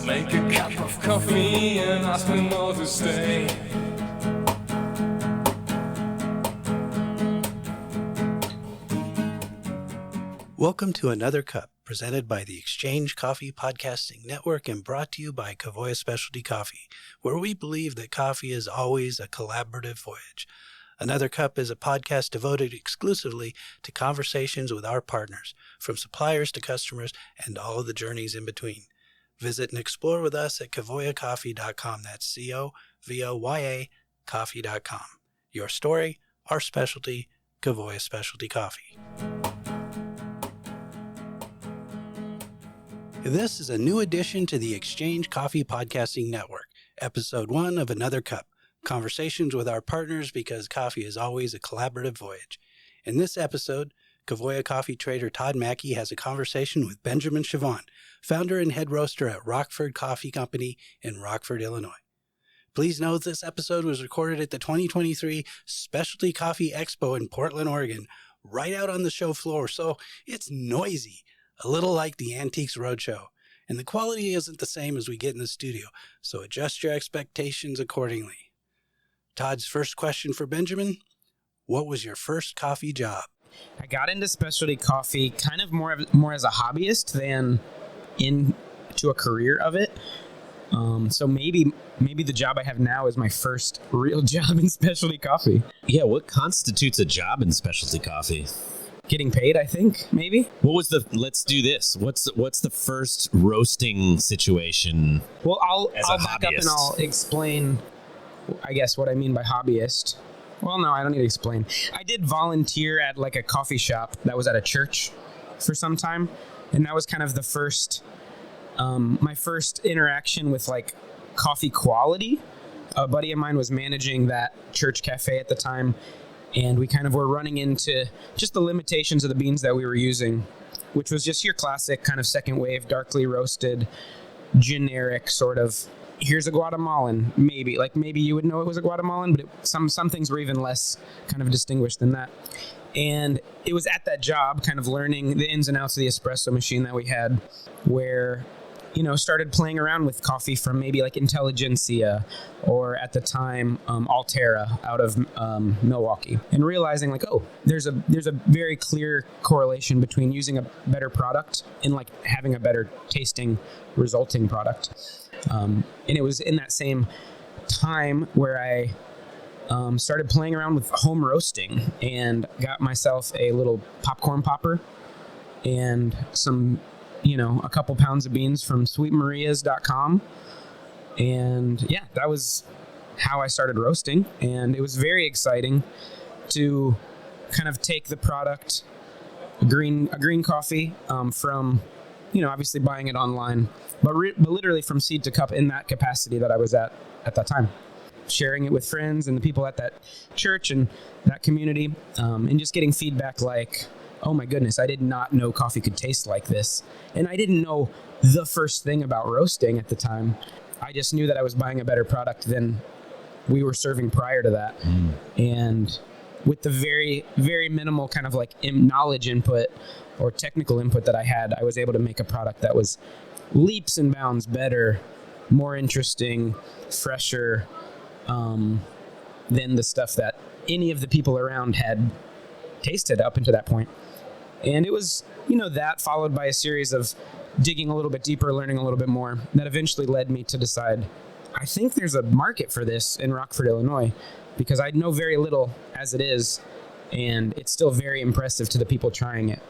make a cup of coffee and ask them all to stay. Welcome to Another Cup, presented by the Exchange Coffee Podcasting Network and brought to you by Chauvin Specialty Coffee, where we believe that coffee is always a collaborative voyage. Another Cup is a podcast devoted exclusively to conversations with our partners, from suppliers to customers and all of the journeys in between. Visit and explore with us at chauvoyacoffee.com. That's C-O-V-O-Y-A coffee.com. Your story, our specialty, Chauvin Specialty Coffee. This is a new addition to the Exchange Coffee Podcasting Network, Episode 1 of Another Cup, conversations with our partners because coffee is always a collaborative voyage. In this episode, Chauvin coffee trader Todd Mackey has a conversation with Benjamin Chauvin, founder and head roaster at Rockford Coffee Company in Rockford, Illinois. Please note this episode was recorded at the 2023 Specialty Coffee Expo in Portland, Oregon, right out on the show floor, so it's noisy. A little like the Antiques Roadshow, and the quality isn't the same as we get in the studio, so adjust your expectations accordingly. Todd's first question for Benjamin: what was your first coffee job? I got into specialty coffee kind of more as a hobbyist than into a career of it. So maybe the job I have now is my first real job in specialty coffee. Yeah, what constitutes a job in specialty coffee? Getting paid, I think, maybe. Let's do this. What's the first roasting situation? Well, I'll back up and I'll explain, I guess, what I mean by hobbyist. Well, no, I don't need to explain. I did volunteer at like a coffee shop that was at a church for some time. And that was kind of the first, my first interaction with like coffee quality. A buddy of mine was managing that church cafe at the time. And we kind of were running into just the limitations of the beans that we were using, which was just your classic kind of second wave, darkly roasted, generic sort of, here's a Guatemalan, maybe. Like maybe you would know it was a Guatemalan, but some things were even less kind of distinguished than that. And it was at that job, kind of learning the ins and outs of the espresso machine that we had, where started playing around with coffee from maybe like Intelligentsia or at the time Altera out of Milwaukee, and realizing like, oh, there's a very clear correlation between using a better product and like having a better tasting resulting product. And it was in that same time where I started playing around with home roasting and got myself a little popcorn popper and some a couple pounds of beans from sweetmarias.com. And yeah, that was how I started roasting. And it was very exciting to kind of take the product, a green coffee, from, obviously buying it online, but literally from seed to cup in that capacity that I was at that time. Sharing it with friends and the people at that church and that community, and just getting feedback like, oh my goodness, I did not know coffee could taste like this. And I didn't know the first thing about roasting at the time. I just knew that I was buying a better product than we were serving prior to that. And with the very, very minimal kind of like knowledge input or technical input that I had, I was able to make a product that was leaps and bounds better, more interesting, fresher, than the stuff that any of the people around had tasted up until that point. And it was, that followed by a series of digging a little bit deeper, learning a little bit more, that eventually led me to decide, I think there's a market for this in Rockford, Illinois, because I know very little as it is, and it's still very impressive to the people trying it.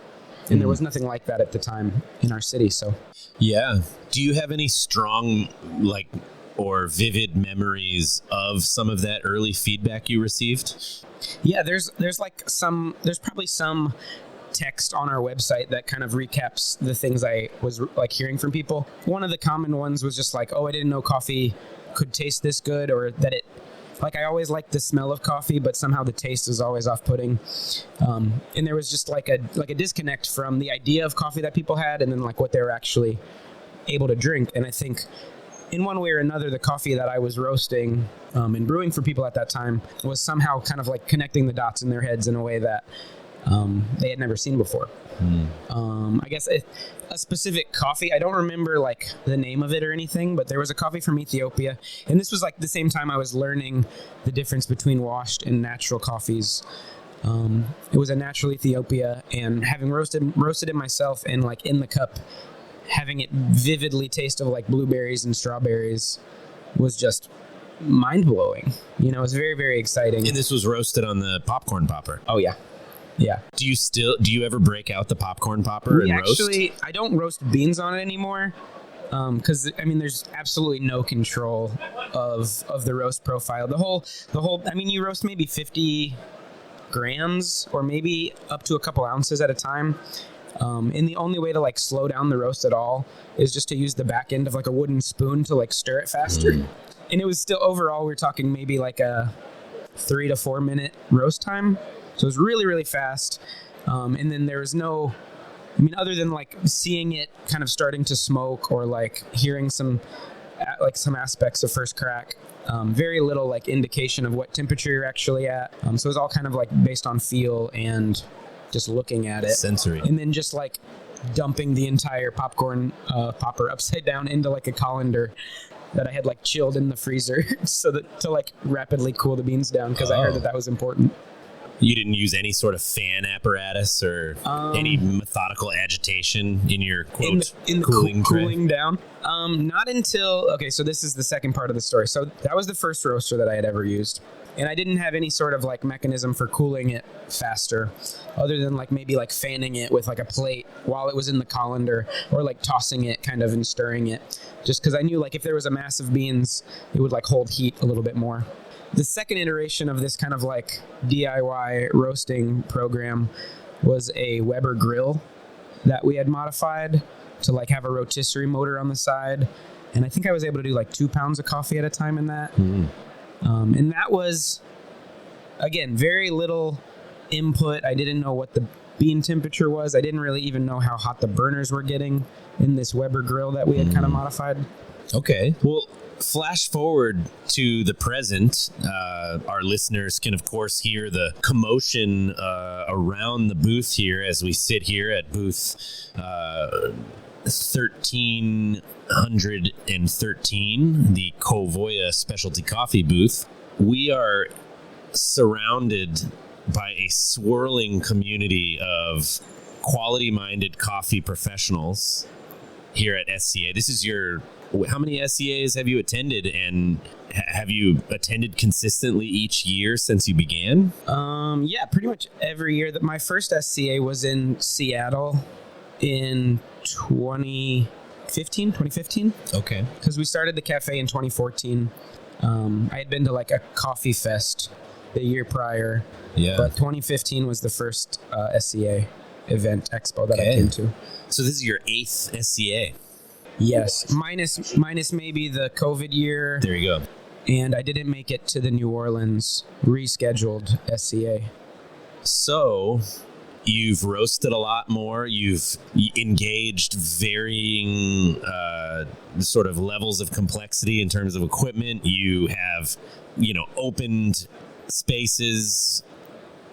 And there was nothing like that at the time in our city, so. Yeah. Do you have any strong, or vivid memories of some of that early feedback you received? Yeah, there's probably some text on our website that kind of recaps the things I was like hearing from people. One of the common ones was just like, oh, I didn't know coffee could taste this good, or that it, like I always liked the smell of coffee, but somehow the taste is always off-putting. And there was just like a disconnect from the idea of coffee that people had and then like what they were actually able to drink. And I think in one way or another, the coffee that I was roasting and brewing for people at that time was somehow kind of like connecting the dots in their heads in a way that they had never seen before. I guess a specific coffee. I don't remember like the name of it or anything, but there was a coffee from Ethiopia, and this was like the same time I was learning the difference between washed and natural coffees. It was a natural Ethiopia, and having roasted it myself and like in the cup, having it vividly taste of like blueberries and strawberries was just mind blowing. You know, it was very, very exciting. And this was roasted on the popcorn popper. Oh yeah. Yeah. Do you ever break out the popcorn popper and roast? Actually, I don't roast beans on it anymore. Because I mean, there's absolutely no control of the roast profile. The whole. I mean, you roast maybe 50 grams or maybe up to a couple ounces at a time. And the only way to like slow down the roast at all is just to use the back end of like a wooden spoon to like stir it faster. And it was still overall, we're talking maybe like a 3 to 4 minute roast time. So it was really, really fast. And then there was no, I mean, other than like seeing it kind of starting to smoke or like hearing some aspects of first crack, very little like indication of what temperature you're actually at. So it was all kind of like based on feel and just looking at it. Sensory. And then just like dumping the entire popcorn popper upside down into like a colander that I had like chilled in the freezer so that to like rapidly cool the beans down, because I heard that was important. You didn't use any sort of fan apparatus or any methodical agitation in your quote in the cooling down. Not until so this is the second part of the story. So that was the first roaster that I had ever used, and I didn't have any sort of like mechanism for cooling it faster, other than like maybe like fanning it with like a plate while it was in the colander, or like tossing it kind of and stirring it, just because I knew like if there was a mass of beans, it would like hold heat a little bit more. The second iteration of this kind of like DIY roasting program was a Weber grill that we had modified to like have a rotisserie motor on the side. And I think I was able to do like 2 pounds of coffee at a time in that. And that was, again, very little input. I didn't know what the bean temperature was. I didn't really even know how hot the burners were getting in this Weber grill that we had kind of modified. Okay. Well, flash forward to the present. Our listeners can, of course, hear the commotion around the booth here as we sit here at booth 1313, the Kovoya specialty coffee booth. We are surrounded by a swirling community of quality-minded coffee professionals here at SCA. This is how many SCAs have you attended, and have you attended consistently each year since you began? Yeah, pretty much every year. My first SCA was in Seattle in 2015. Okay. Because we started the cafe in 2014. I had been to like a coffee fest the year prior. Yeah. But 2015 was the first SCA event expo that I came to. So this is your 8th SCA. Yes, minus maybe the COVID year. There you go. And I didn't make it to the New Orleans rescheduled SCA. So you've roasted a lot more. You've engaged varying sort of levels of complexity in terms of equipment. You have, opened spaces,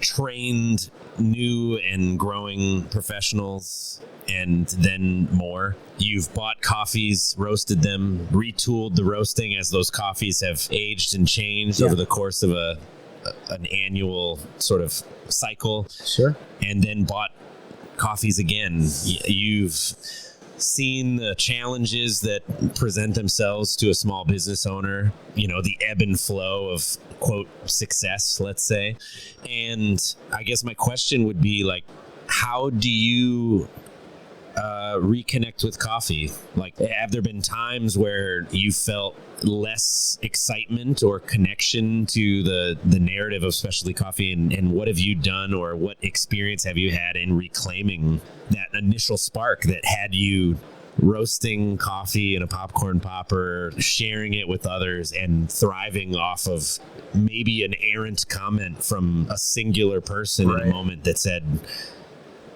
trained new and growing professionals, and then more. You've bought coffees, roasted them, retooled the roasting as those coffees have aged and changed over the course of an annual sort of cycle. Sure. And then bought coffees again. You've seen the challenges that present themselves to a small business owner, the ebb and flow of, quote, success, let's say. And I guess my question would be like, how do you reconnect with coffee? Like, have there been times where you felt less excitement or connection to the narrative of specialty coffee, and what have you done, or what experience have you had in reclaiming that initial spark that had you roasting coffee in a popcorn popper, sharing it with others, and thriving off of maybe an errant comment from a singular person in a moment that said,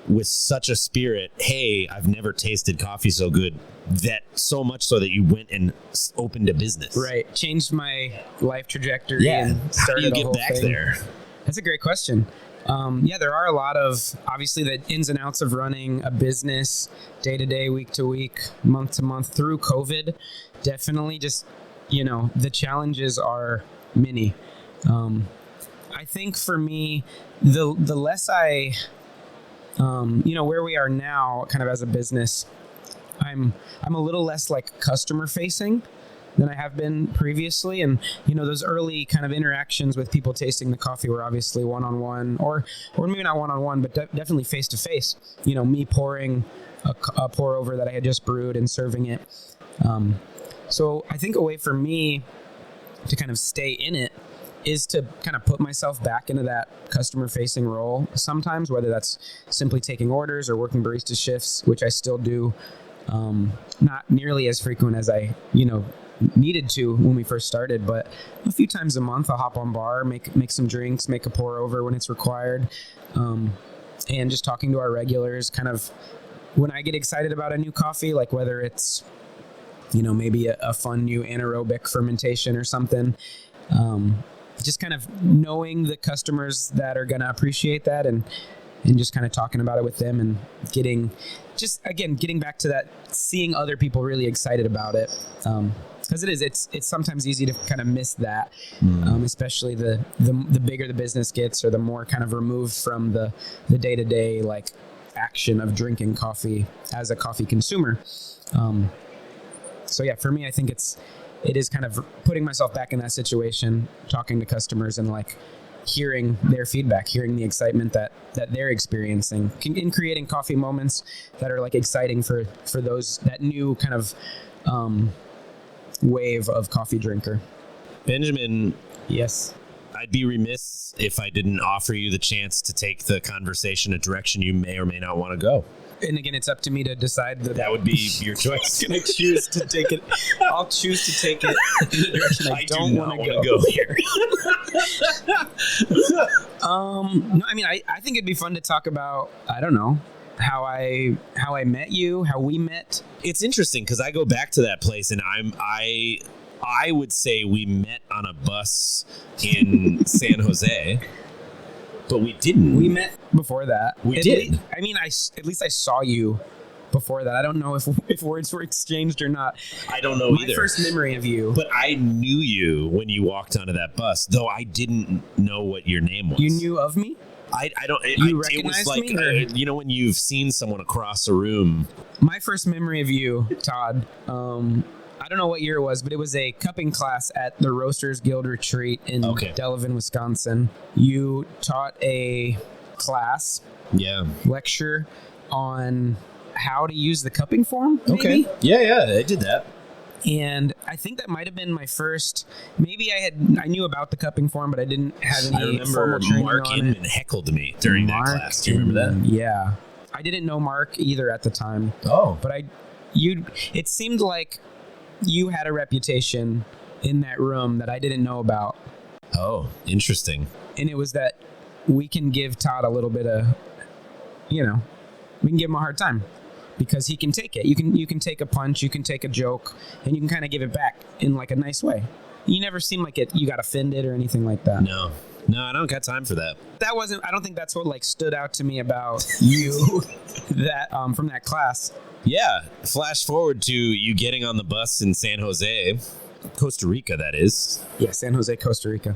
with such a spirit, hey, I've never tasted coffee so good, that so much so that you went and opened a business. Right. Changed my life trajectory and started How do you get back there? That's a great question. There are a lot of, obviously, the ins and outs of running a business day to day, week to week, month to month through COVID. Definitely just, the challenges are many. I think for me, the less I, where we are now kind of as a business, I'm a little less like customer facing than I have been previously. And, those early kind of interactions with people tasting the coffee were obviously one-on-one or maybe not one-on-one, but definitely face-to-face, me pouring a pour over that I had just brewed and serving it. So I think a way for me to kind of stay in it is to kind of put myself back into that customer-facing role sometimes, whether that's simply taking orders or working barista shifts, which I still do, not nearly as frequent as I, needed to when we first started, but a few times a month I'll hop on bar, make some drinks, make a pour over when it's required, and just talking to our regulars kind of when I get excited about a new coffee, like whether it's, maybe a fun new anaerobic fermentation or something, just kind of knowing the customers that are going to appreciate that and just kind of talking about it with them and getting back to that, seeing other people really excited about it. Because it's sometimes easy to kind of miss that, especially the bigger the business gets or the more kind of removed from the day-to-day like action of drinking coffee as a coffee consumer. So yeah, for me, I think it is kind of putting myself back in that situation, talking to customers and like hearing their feedback, hearing the excitement that they're experiencing, in creating coffee moments that are like exciting for those, that new kind of wave of coffee drinker. Benjamin. Yes. I'd be remiss if I didn't offer you the chance to take the conversation a direction you may or may not want to go. And again, it's up to me to decide that would be your choice. Can I choose to take it? I'll choose to take it in the direction I don't want to go here. No, I mean, I think it'd be fun to talk about, I don't know, how I met you, how we met. It's interesting because I go back to that place and I would say we met on a bus in San Jose. But we didn't. We met before that. We did. I mean, at least I saw you before that. I don't know if words were exchanged or not. I don't know either. My first memory of you. But I knew you when you walked onto that bus, though I didn't know what your name was. You knew of me? I don't. You recognized me? You know when you've seen someone across a room. My first memory of you, Todd, I don't know what year it was, but it was a cupping class at the Roasters Guild retreat in Delavan, Wisconsin. You taught a class, lecture on how to use the cupping form. Maybe? Okay. Yeah, I did that. And I think that might have been my first. Maybe I knew about the cupping form, but I didn't have any formal training on it. Mark Inman heckled me during that class. Do you remember that? Yeah, I didn't know Mark either at the time. Oh, but it seemed like you had a reputation in that room that I didn't know about. Oh, interesting. And it was that we can give Todd a little bit of, we can give him a hard time because he can take it. You can take a punch, you can take a joke, and you can kind of give it back in like a nice way. You never seem like you got offended or anything like that. No, I don't got time for that. I don't think that's what like stood out to me about you that from that class. Yeah, flash forward to you getting on the bus in San Jose, Costa Rica, that is. Yeah, San Jose, Costa Rica.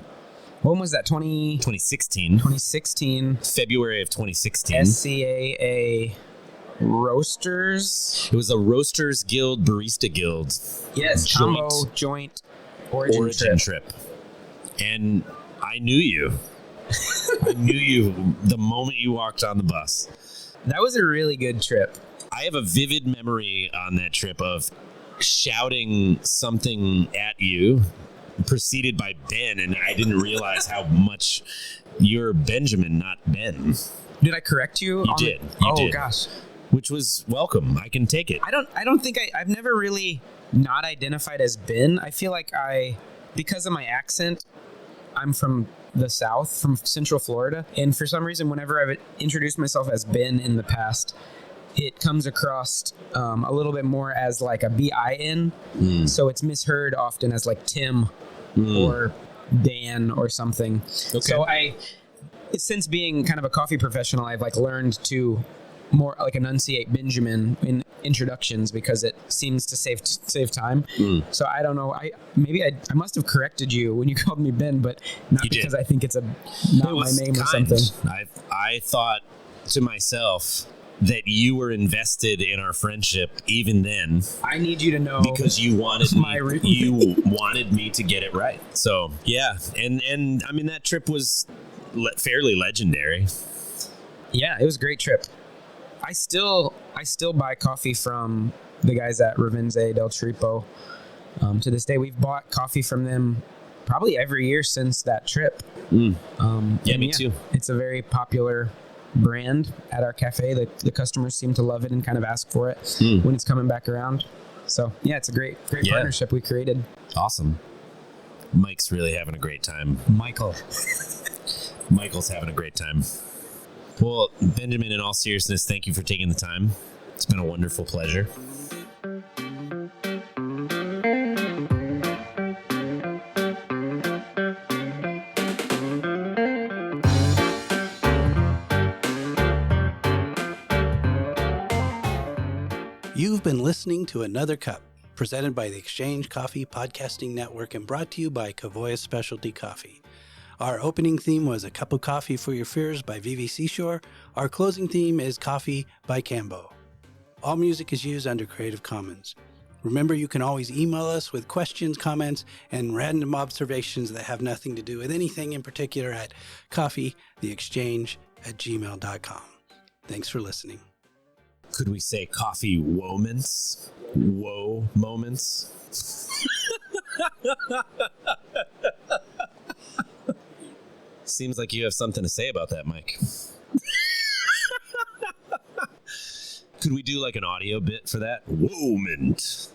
When was that? 2016. 2016. February of 2016. SCAA Roasters. It was a Roasters Guild, Barista Guild. Yes, joint origin trip. And I knew you. I knew you the moment you walked on the bus. That was a really good trip. I have a vivid memory on that trip of shouting something at you, preceded by Ben, and I didn't realize how much you're Benjamin, not Ben. Did I correct you? You did. You did. Gosh. Which was welcome. I can take it. I don't think I've never really not identified as Ben. I feel like because of my accent, I'm from the South, from Central Florida. And for some reason, whenever I've introduced myself as Ben in the past, it comes across a little bit more as like a B-I-N. So it's misheard often as like Tim or Dan or something. Okay. So since being kind of a coffee professional, I've like learned to more like enunciate Benjamin in introductions because it seems to save time. So I don't know. I must have corrected you when you called me Ben, but not You because did. I think it's not my name or kind. something. I thought to myself that you were invested in our friendship even then I need you to know because you wanted my you wanted me to get it right. So yeah, and I mean that trip was fairly legendary. Yeah, it was a great trip. I still buy coffee from the guys at Ravenze del Tripo. To this day, we've bought coffee from them probably every year since that trip. Yeah, me too. It's a very popular brand at our cafe. The customers seem to love it and kind of ask for it when it's coming back around. So yeah, it's a great partnership we created. Awesome. Mike's really having a great time. Michael's having a great time. Well, Benjamin, in all seriousness, thank you for taking the time. It's been a wonderful pleasure. You've been listening to Another Cup, presented by the Exchange Coffee Podcasting Network and brought to you by Kavoya Specialty Coffee. Our opening theme was A Cup of Coffee for Your Fears by VV Seashore. Our closing theme is Coffee by Cambo. All music is used under Creative Commons. Remember, you can always email us with questions, comments, and random observations that have nothing to do with anything in particular at coffeetheexchange@gmail.com. Thanks for listening. Could we say coffee moments? Whoa moments? Seems like you have something to say about that, Mike. Could we do like an audio bit for that? Moment.